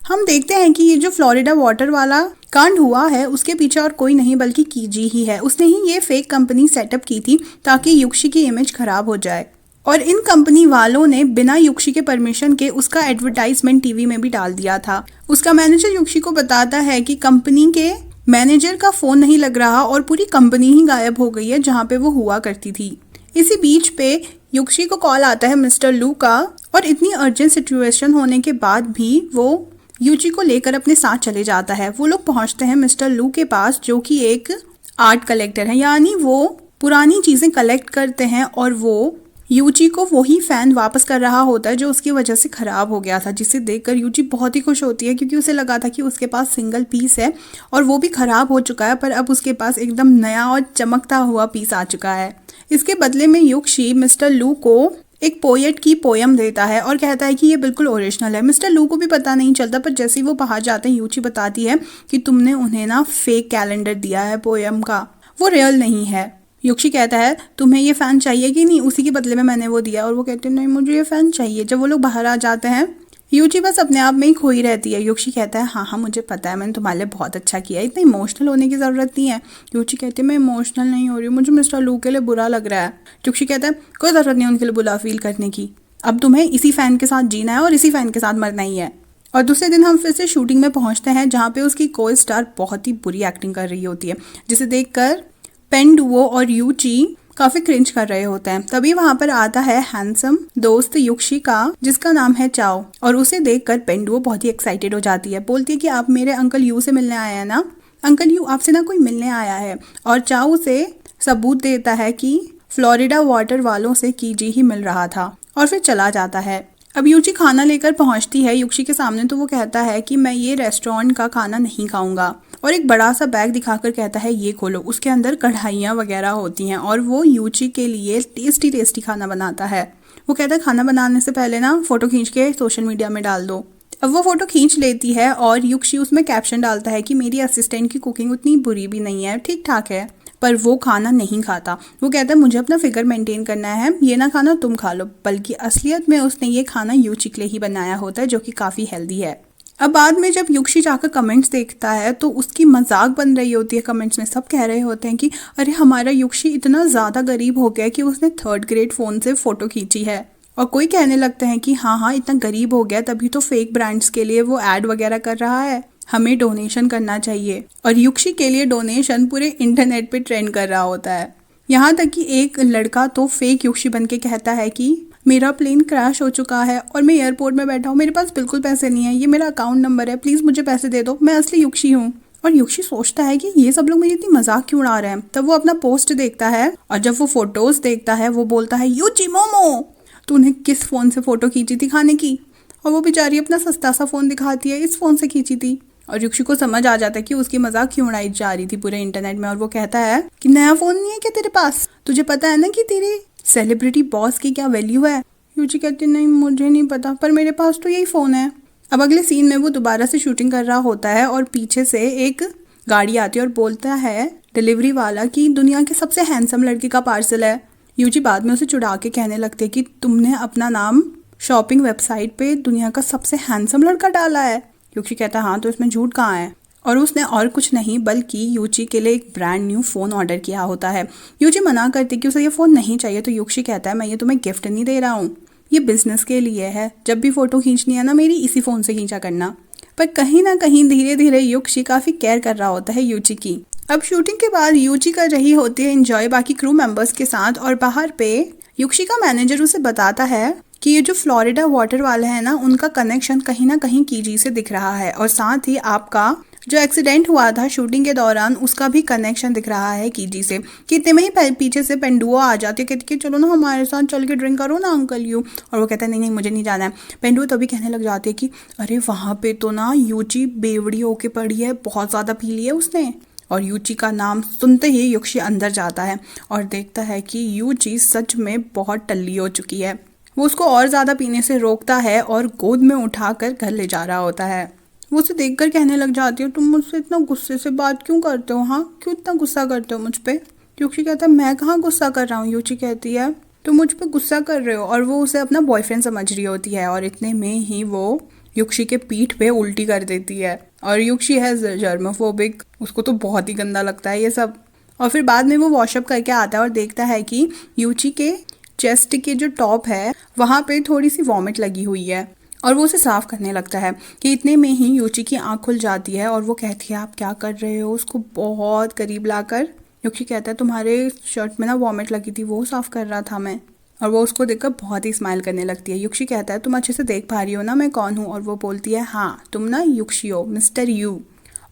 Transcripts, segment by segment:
हम देखते हैं कि ये जो फ्लोरिडा वाटर वाला कांड हुआ है उसके पीछे और कोई नहीं बल्कि कीजी ही है। उसने ही ये फेक कंपनी सेटअप की थी ताकि युक्षी की इमेज खराब हो जाए, और इन कंपनी वालों ने बिना युक्षी के परमिशन के उसका एडवर्टाइजमेंट टीवी में भी डाल दिया था। उसका मैनेजर युक्षी को बताता है कि कंपनी के मैनेजर का फोन नहीं लग रहा और पूरी कंपनी ही गायब हो गई है जहाँ पे वो हुआ करती थी। इसी बीच पे युक्षी को कॉल आता है मिस्टर लू का, और इतनी अर्जेंट सिचुएशन होने के बाद भी वो युची को लेकर अपने साथ चले जाता है। वो लोग पहुंचते हैं मिस्टर लू के पास जो कि एक आर्ट कलेक्टर है, यानी वो पुरानी चीजें कलेक्ट करते हैं, और वो यूची को वही फैन वापस कर रहा होता है जो उसकी वजह से खराब हो गया था, जिसे देखकर यूची बहुत ही खुश होती है क्योंकि उसे लगा था कि उसके पास सिंगल पीस है और वो भी खराब हो चुका है, पर अब उसके पास एकदम नया और चमकता हुआ पीस आ चुका है। इसके बदले में युक्षी मिस्टर लू को एक पोएट की पोयम देता है और कहता है कि ये बिल्कुल ओरिजिनल है। मिस्टर लू को भी पता नहीं चलता, पर जैसे ही वो बाहर जाते हैं यूची बताती है कि तुमने उन्हें ना फेक कैलेंडर दिया है पोयम का, वो रियल नहीं है। युक्षी कहता है तुम्हें ये फैन चाहिए कि नहीं, उसी के बदले में मैंने वो दिया, और वो कहते हैं नहीं मुझे ये फैन चाहिए। जब वो लोग बाहर आ जाते हैं यूची बस अपने आप में ही खोई रहती है। युक्षी कहता है हाँ हाँ मुझे पता है, मैंने तुम्हारे लिए बहुत अच्छा किया, इतना इमोशनल होने की जरूरत नहीं है। युची कहती है मैं इमोशनल नहीं हो रही, मुझे मिस्टर लू के लिए बुरा लग रहा है। युक्षी कहता है कोई जरूरत नहीं उनके लिए बुरा फील करने की, अब तुम्हें इसी फैन के साथ जीना है और इसी फैन के साथ मरना ही है। और दूसरे दिन हम फिर से शूटिंग में पहुंचते हैं जहाँ पे उसकी को स्टार बहुत ही बुरी एक्टिंग कर रही होती है, जिसे देखकर पेंडुओ और यूची काफी क्रिंज कर रहे होते हैं। तभी वहां पर आता है हैंडसम दोस्त युक्षी का जिसका नाम है चाओ, और उसे देखकर पेंडुओ बहुत ही एक्साइटेड हो जाती है। बोलती है कि आप मेरे अंकल यू से मिलने आए हैं ना, अंकल यू आपसे ना कोई मिलने आया है, और चाओ उसे सबूत देता है कि फ्लोरिडा वाटर वालों से कीजी ही मिल रहा था, और फिर चला जाता है। अब यूची खाना लेकर पहुंचती है युक्षी के सामने, तो वो कहता है कि मैं ये रेस्टोरेंट का खाना नहीं खाऊंगा, और एक बड़ा सा बैग दिखाकर कहता है ये खोलो, उसके अंदर कढ़ाइयाँ वगैरह होती हैं, और वो यूची के लिए टेस्टी टेस्टी खाना बनाता है। वो कहता है खाना बनाने से पहले ना फोटो खींच के सोशल मीडिया में डाल दो। अब वो फोटो खींच लेती है और युक्षी उसमें कैप्शन डालता है कि मेरी असिस्टेंट की कुकिंग उतनी बुरी भी नहीं है, ठीक ठाक है, पर वो खाना नहीं खाता। वो कहता है मुझे अपना फिगर मेंटेन करना है, ये ना खाना तुम खा लो, बल्कि असलियत में उसने ये खाना यूची के लिए ही बनाया होता है जो कि काफ़ी हेल्दी है। अब बाद में जब युक्षी जाकर कमेंट्स देखता है तो उसकी मजाक बन रही होती है। कमेंट्स में सब कह रहे होते हैं कि अरे हमारा युक्षी इतना ज़्यादा गरीब हो गया कि उसने 3rd ग्रेड फ़ोन से फ़ोटो खींची है, और कोई कहने लगते हैं कि हाँ हाँ इतना गरीब हो गया तभी तो फेक ब्रांड्स के लिए वो ऐड वगैरह कर रहा है, हमें डोनेशन करना चाहिए। और युक्षी के लिए डोनेशन पूरे इंटरनेट पे ट्रेंड कर रहा होता है। यहाँ तक कि एक लड़का तो फेक युक्षी बन के कहता है कि मेरा प्लेन क्रैश हो चुका है और मैं एयरपोर्ट में बैठा हूँ, मेरे पास बिल्कुल पैसे नहीं है, ये मेरा अकाउंट नंबर है, प्लीज़ मुझे पैसे दे दो, मैं असली युक्षी हूँ। और युक्षी सोचता है कि ये सब लोग मेरी इतनी मजाक क्यों उड़ा रहे हैं। तब वो अपना पोस्ट देखता है, और जब वो फोटोज देखता है वो बोलता है युची मोमो तूने किस फ़ोन से फ़ोटो खींची थी खाने की, और वो बेचारी अपना सस्ता सा फ़ोन दिखाती है, इस फ़ोन से खींची थी। और युक्षी को समझ आ जाता है कि उसकी मजाक क्यों उड़ाई जा रही थी पूरे इंटरनेट में, और वो कहता है कि नया फ़ोन नहीं है क्या तेरे पास, तुझे पता है ना कि तेरे सेलिब्रिटी बॉस की क्या वैल्यू है। युची कहती नहीं मुझे नहीं पता, पर मेरे पास तो यही फ़ोन है। अब अगले सीन में वो दोबारा से शूटिंग कर रहा होता है और पीछे से एक गाड़ी आती है और बोलता है डिलीवरी वाला कि दुनिया के सबसे हैंडसम लड़की का पार्सल है। युची बाद में उसे चुड़ा के कहने लगती है कि तुमने अपना नाम शॉपिंग वेबसाइट पे दुनिया का सबसे हैंडसम लड़का डाला है। युची कहता हाँ तो इसमें झूठ कहाँ है, और उसने और कुछ नहीं बल्कि युची के लिए एक ब्रांड न्यू फ़ोन ऑर्डर किया होता है। युची मना करती कि उसे ये फ़ोन नहीं चाहिए, तो युक्षी कहता है मैं ये तुम्हें गिफ्ट नहीं दे रहा हूँ, ये बिजनेस के लिए है, जब भी फ़ोटो खींचनी है ना मेरी इसी फ़ोन से खींचा करना। पर कहीं ना कहीं धीरे धीरे युक्षी काफ़ी केयर कर रहा होता है युची की। अब शूटिंग के बाद युची कर रही होती है एंजॉय बाकी क्रू मेंबर्स के साथ, और बाहर पे युक्षी का मैनेजर उसे बताता है कि ये जो फ्लोरिडा वाटर वाले हैं ना उनका कनेक्शन कहीं ना कहीं कीजी से दिख रहा है, और साथ ही आपका जो एक्सीडेंट हुआ था शूटिंग के दौरान उसका भी कनेक्शन दिख रहा है कीजी से। कितने में ही पीछे से पेंडुआ आ जाती है, कहती कि चलो ना हमारे साथ चल के ड्रिंक करो ना अंकल यू, और वो कहता है नहीं नहीं मुझे नहीं जाना है। पेंडुआ तभी कहने लग जाती है कि अरे वहाँ पे तो ना युची बेवड़ी होके पड़ी है, बहुत ज़्यादा पी ली है उसने। और युची का नाम सुनते ही युक्षी अंदर जाता है और देखता है कि युची सच में बहुत टल्ली हो चुकी है। वो उसको और ज़्यादा पीने से रोकता है और गोद में उठाकर घर ले जा रहा होता है। वो उसे देखकर कहने लग जाती है तुम मुझसे इतना गुस्से से बात क्यों करते हो, हाँ क्यों इतना गुस्सा करते हो मुझ पे। युक्षी कहता है मैं कहाँ गुस्सा कर रहा हूँ। युची कहती है तुम मुझ पे गुस्सा कर रहे हो, और वो उसे अपना बॉयफ्रेंड समझ रही होती है। और इतने में ही वो युक्षी के पीठ पे उल्टी कर देती है। और युक्षी है जर्मोफोबिक, उसको तो बहुत ही गंदा लगता है ये सब। और फिर बाद में वो वॉशअप करके आता है और देखता है कि युची के चेस्ट के जो टॉप है वहाँ पे थोड़ी सी वॉमिट लगी हुई है और वो उसे साफ करने लगता है कि इतने में ही युची की आंख खुल जाती है और वो कहती है आप क्या कर रहे हो, उसको बहुत करीब लाकर युची कहता है तुम्हारे शर्ट में ना वॉमिट लगी थी, वो साफ कर रहा था मैं। और वो उसको देखकर बहुत ही स्माइल करने लगती है। युक्षी कहता है तुम अच्छे से देख पा रही हो ना मैं कौन हूँ? और वो बोलती है हाँ तुम ना युक्षी हो, मिस्टर यू।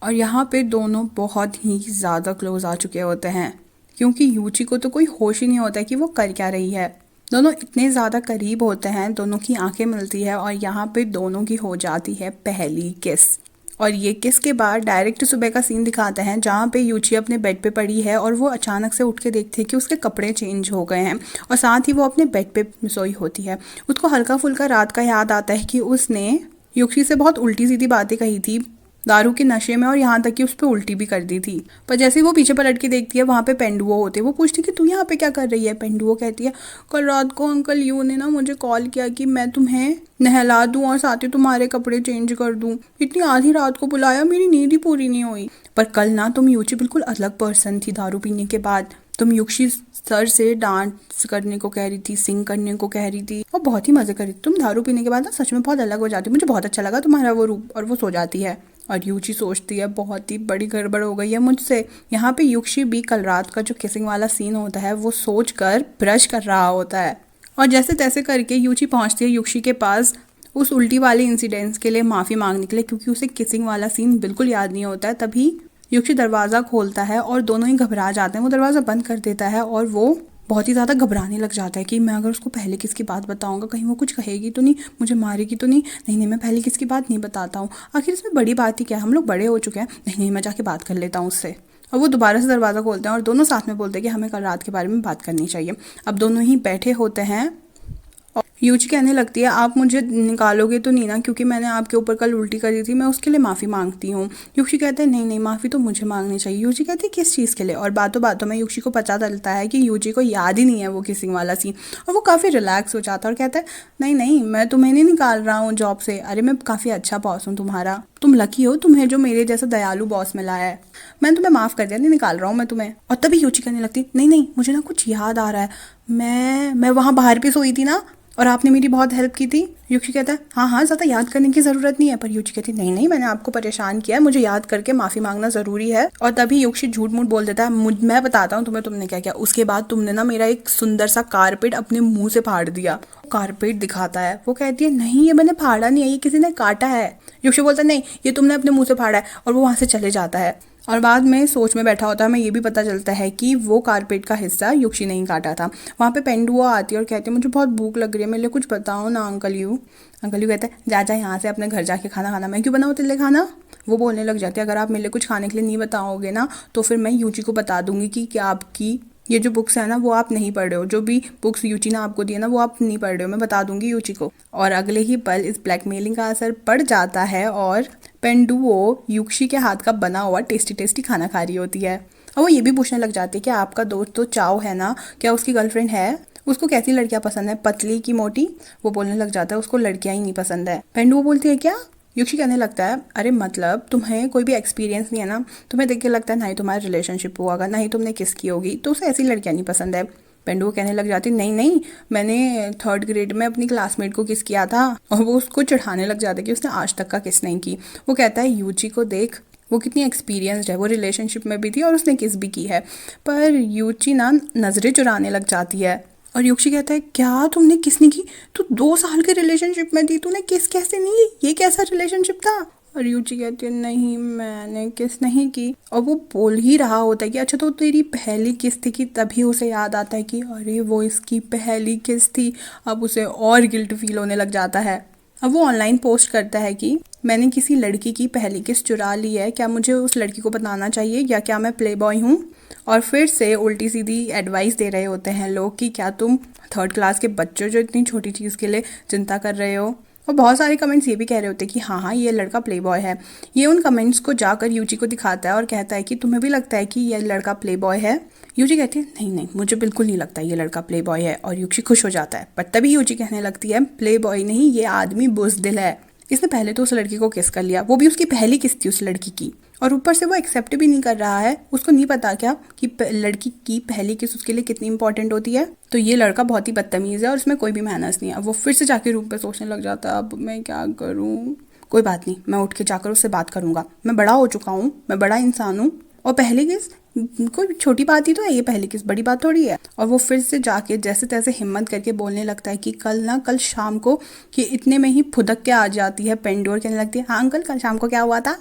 और यहाँ पे दोनों बहुत ही ज़्यादा क्लोज आ चुके होते हैं क्योंकि युची को तो कोई होश ही नहीं होता है कि वो कर क्या रही है। दोनों इतने ज़्यादा करीब होते हैं, दोनों की आंखें मिलती है और यहाँ पे दोनों की हो जाती है पहली किस। और ये किस के बाद डायरेक्ट सुबह का सीन दिखाते हैं जहाँ पे युची अपने बेड पे पड़ी है और वो अचानक से उठ के देखती है कि उसके कपड़े चेंज हो गए हैं और साथ ही वो अपने बेड पे सोई होती है। उसको हल्का फुल्का रात का याद आता है कि उसने युक्षी से बहुत उल्टी सीधी बातें कही थी दारू के नशे में और यहाँ तक कि उस पर उल्टी भी कर दी थी। पर जैसे ही वो पीछे पलट के देखती है वहाँ पे पेंडुओ होते, वो पूछती कि तू यहाँ पे क्या कर रही है। पेंडुओ कहती है कल रात को अंकल यू ने ना मुझे कॉल किया कि मैं तुम्हें नहला दूं और साथ ही तुम्हारे कपड़े चेंज कर दूं। इतनी आधी रात को बुलाया, मेरी नींद ही पूरी नहीं हुई। पर कल ना तुम युची बिल्कुल अलग पर्सन थी दारू पीने के बाद। तुम युक्षी सर से डांस करने को कह रही थी, सिंग करने को कह रही थी और बहुत ही मजे कर रही थी। तुम दारू पीने के बाद ना सच में बहुत अलग हो जाती, मुझे बहुत अच्छा लगा तुम्हारा वो रूप। और वो सो जाती है और युची सोचती है बहुत ही बड़ी गड़बड़ हो गई है मुझसे। यहाँ पे युक्षी भी कल रात का जो किसिंग वाला सीन होता है वो सोच कर ब्रश कर रहा होता है और जैसे तैसे करके युची पहुंचती है युक्षी के पास उस उल्टी वाले इंसिडेंट्स के लिए माफ़ी मांगने के लिए, क्योंकि उसे किसिंग वाला सीन बिल्कुल याद नहीं होता है। तभी युक्षी दरवाज़ा खोलता है और दोनों ही घबरा जाते हैं। वो दरवाज़ा बंद कर देता है और वो बहुत ही ज़्यादा घबराने लग जाता है कि मैं अगर उसको पहले किसकी बात बताऊंगा कहीं वो कुछ कहेगी तो नहीं, मुझे मारेगी तो नहीं। नहीं नहीं मैं पहले किसकी बात नहीं बताता हूँ, आखिर इसमें बड़ी बात ही क्या है, हम लोग बड़े हो चुके हैं। नहीं नहीं मैं जाके बात कर लेता हूँ उससे। और वो दोबारा से दरवाज़ा खोलते हैं और दोनों साथ में बोलते हैं कि हमें कल रात के बारे में बात करनी चाहिए। अब दोनों ही बैठे होते हैं। युची कहने लगती है आप मुझे निकालोगे तो नहीं ना, क्योंकि मैंने आपके ऊपर कल उल्टी करी थी, मैं उसके लिए माफ़ी मांगती हूँ। युक्षी कहते हैं नहीं नहीं माफ़ी तो मुझे मांगनी चाहिए। युची कहती है किस चीज़ के लिए? और बातों बातों में युक्षी को पता चलता है कि युची को याद ही नहीं है वो किसिंग वाला सीन और वो काफ़ी रिलैक्स हो जाता है और कहता है नहीं नहीं मैं तुम्हें नहीं निकाल रहा हूँ जॉब से, अरे मैं काफ़ी अच्छा बॉस हूँ तुम्हारा, तुम लकी हो तुम्हें जो मेरे जैसा दयालु बॉस मिला है, मैंने तुम्हें माफ़ कर दिया, नहीं निकाल रहा हूँ मैं तुम्हें। और तभी युची कहने लगती नहीं नहीं मुझे ना कुछ याद आ रहा है, मैं वहाँ बाहर पे सोई थी ना और आपने मेरी बहुत हेल्प की थी। युक्षी कहता है हाँ हाँ ज़्यादा याद करने की ज़रूरत नहीं है। पर युची कहती नहीं नहीं मैंने आपको परेशान किया है, मुझे याद करके माफ़ी मांगना ज़रूरी है। और तभी युक्षी झूठ मूठ बोल देता है मैं बताता हूँ तुम्हें तुमने क्या किया। उसके बाद तुमने ना मेरा एक सुंदर सा कारपेट अपने मुंह से फाड़ दिया। कारपेट दिखाता है, वो कहती है नहीं ये मैंने फाड़ा नहीं है, ये किसी ने काटा है। युक्षी बोलता है नहीं ये तुमने अपने मुँह से फाड़ा है और वो वहाँ से चले जाता है। और बाद में सोच में बैठा होता है, हमें ये भी पता चलता है कि वो कारपेट का हिस्सा युक्षी नहीं काटा था। वहाँ पे पेंडुआ आती है और कहती है मुझे बहुत भूख लग रही है, मेरे लिए कुछ बताओ ना अंकल यू। अंकल यू कहता है जा जा यहाँ से अपने घर जाके खाना खाना, मैं क्यों बनाऊँ तेरे लिए खाना। वो बोलने लग जाती है अगर आप मेरे लिए कुछ खाने के लिए नहीं बताओगे ना तो फिर मैं युची को बता दूंगी कि क्या आपकी ये जो बुक्स है ना वो आप नहीं पढ़ रहे हो, जो भी बुक्स युची ने आपको दी है ना वो आप नहीं पढ़ रहे हो, मैं बता दूंगी युची को। और अगले ही पल इस ब्लैकमेलिंग का असर पड़ जाता है और पेंडुओ युक्षी के हाथ का बना हुआ टेस्टी टेस्टी खाना खा रही होती है। और वो ये भी पूछने लग जाती है कि आपका दोस्त तो चाओ है ना, क्या उसकी गर्लफ्रेंड है, उसको कैसी लड़कियां पसंद है, पतली की मोटी। वो बोलने लग जाता है उसको लड़कियां ही नहीं पसंद है। पेंडुओ बोलती है क्या। युक्षी कहने लगता है अरे मतलब तुम्हें कोई भी एक्सपीरियंस नहीं है ना, तुम्हें देख के लगता है ना ही तुम्हारा रिलेशनशिप हुआ होगा ना ही तुमने किस की होगी, तो उसे ऐसी लड़कियां नहीं पसंद है। पेंडुओ कहने लग जाती नहीं नहीं मैंने 3rd ग्रेड में अपनी क्लासमेट को किस किया था। और वो उसको चढ़ाने लग जाता है कि उसने आज तक का किस नहीं की। वो कहता है युची को देख वो कितनी एक्सपीरियंस्ड है, वो रिलेशनशिप में भी थी और उसने किस भी की है। पर युची ना नज़रें चुराने लग जाती है और युक्षी कहता है क्या तुमने किस नहीं की, तू 2 साल के रिलेशनशिप में थी, तूने किस कैसे नहीं की, ये कैसा रिलेशनशिप था। और युची कहती है नहीं मैंने किस नहीं की। और वो बोल ही रहा होता है कि अच्छा तो तेरी पहली किस थी, कि तभी उसे याद आता है कि अरे वो इसकी पहली किस थी। अब उसे और गिल्ट फील होने लग जाता है। अब वो ऑनलाइन पोस्ट करता है कि मैंने किसी लड़की की पहली किस चुरा ली है, क्या मुझे उस लड़की को बताना चाहिए या क्या मैं प्ले बॉय हूँ। और फिर से उल्टी सीधी एडवाइस दे रहे होते हैं लोग कि क्या तुम 3rd क्लास के बच्चों जो इतनी छोटी चीज़ के लिए चिंता कर रहे हो। और बहुत सारे कमेंट्स ये भी कह रहे होते हैं कि हाँ हाँ ये लड़का प्ले बॉय है। ये उन कमेंट्स को जाकर युची को दिखाता है और कहता है कि तुम्हें भी लगता है कि ये लड़का प्ले बॉय है। युची कहती है नहीं नहीं मुझे बिल्कुल नहीं लगता ये लड़का प्ले बॉय है। और युची खुश हो जाता है। पर तभी युची कहने लगती है प्ले बॉय नहीं ये आदमी बुज़दिल है, इसने पहले तो उस लड़की को किस कर लिया, वो भी उसकी पहली किस थी उस लड़की की, और ऊपर से वो एक्सेप्ट भी नहीं कर रहा है। उसको नहीं पता क्या कि लड़की की पहली किस उसके लिए कितनी इंपॉर्टेंट होती है। तो ये लड़का बहुत ही बदतमीज है और उसमें कोई भी मैनर्स नहीं है। वो फिर से जाके रूम पे सोचने लग जाता है, अब मैं क्या करूँ। कोई बात नहीं, मैं उठ के जाकर उससे बात करूंगा, मैं बड़ा हो चुका हूँ, मैं बड़ा इंसान हूँ, और पहली किस कोई छोटी बात ही तो है, ये पहली किस बड़ी बात थोड़ी है। और वो फिर से जाके जैसे तैसे हिम्मत करके बोलने लगता है कि कल शाम को, कि इतने में ही फुदक के आ जाती है पेंडू और कहने लगती है, हाँ अंकल कल शाम को क्या हुआ था।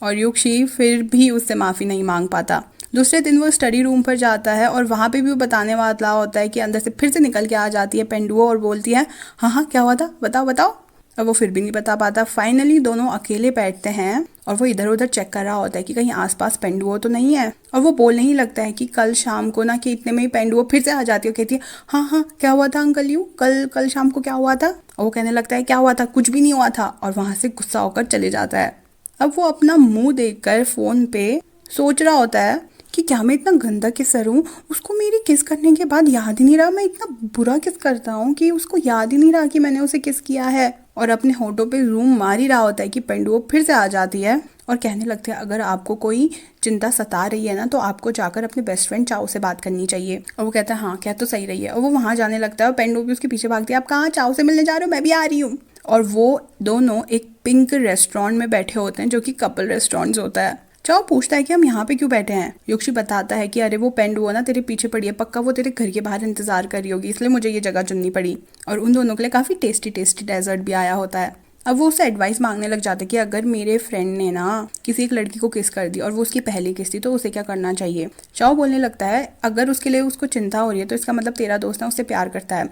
और युक्षी फिर भी उससे माफ़ी नहीं मांग पाता। दूसरे दिन वो स्टडी रूम पर जाता है और वहाँ पे भी वो बताने वाला होता है कि अंदर से फिर से निकल के आ जाती है पेंडुओ और बोलती है, हाँ हाँ क्या हुआ था, बताओ बताओ। और वो फिर भी नहीं बता पाता। फाइनली दोनों अकेले बैठते हैं और वो इधर उधर चेक कर रहा होता है कि कहीं आसपास पेंडुओ तो नहीं है। और वो बोलने ही लगता है कि कल शाम को ना, कि इतने में ही पेंडुओ फिर से आ जाती है और कहती है, हाँ हाँ क्या हुआ था अंकल यू, कल शाम को क्या हुआ था। और वो कहने लगता है क्या हुआ था, कुछ भी नहीं हुआ था, और वहाँ से गुस्सा होकर चले जाता है। अब वो अपना मुंह देखकर फोन पे सोच रहा होता है कि क्या मैं इतना गंदा किसर हूँ, उसको मेरी किस करने के बाद याद ही नहीं रहा, मैं इतना बुरा किस करता हूँ कि उसको याद ही नहीं रहा कि मैंने उसे किस किया है। और अपने होठों पे जूम मार ही रहा होता है कि पेंडुओ फिर से आ जाती है और कहने लगते हैं, अगर आपको कोई चिंता सता रही है ना तो आपको जाकर अपने बेस्ट फ्रेंड चाओ से बात करनी चाहिए। और वो कहता है हाँ क्या तो सही रही है। और वो वहाँ जाने लगता है और पेंडुओ भी उसके पीछे भागती है, आप कहाँ, चाओ से मिलने जा रहे हो, मैं भी आ रही हूँ। और वो दोनों एक पिंक रेस्टोरेंट में बैठे होते हैं जो कि कपल रेस्टोरेंट होता है। चाओ पूछता है कि हम यहाँ पे क्यों बैठे हैं। युक्षी बताता है कि अरे वो पेंडुओ ना तेरे पीछे पड़ी है, पक्का वो तेरे घर के बाहर इंतजार कर रही होगी, इसलिए मुझे ये जगह चुननी पड़ी। और उन दोनों के लिए काफी टेस्टी टेस्टी डेजर्ट भी आया होता है। अब वो उससे एडवाइस मांगने लग जाते कि अगर मेरे फ्रेंड ने ना किसी एक लड़की को किस कर दी और वो उसकी पहली किस थी तो उसे क्या करना चाहिए। चाओ बोलने लगता है, अगर उसके लिए उसको चिंता हो रही है तो इसका मतलब तेरा दोस्त ना उससे प्यार करता है।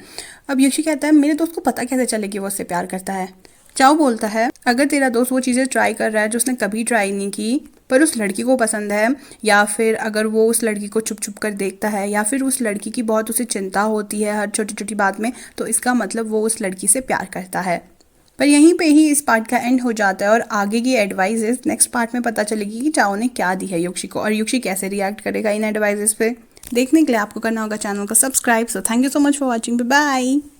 अब युक्षी कहता है, मेरे दोस्त को पता कैसे चले कि वो उससे प्यार करता है। चाओ बोलता है, अगर तेरा दोस्त वो चीज़ें ट्राई कर रहा है जो उसने कभी ट्राई नहीं की पर उस लड़की को पसंद है, या फिर अगर वो उस लड़की को छुप छुप कर देखता है, या फिर उस लड़की की बहुत उसे चिंता होती है हर छोटी छोटी बात में, तो इसका मतलब वो उस लड़की से प्यार करता है। पर यहीं पे ही इस पार्ट का एंड हो जाता है और आगे की एडवाइजेस नेक्स्ट पार्ट में पता चलेगी कि चाओ ने क्या दी है युक्षी को और युक्षी कैसे रिएक्ट करेगा इन एडवाइजेस पे। देखने के लिए आपको करना होगा चैनल को subscribe. So thank you so much for watching, bye bye.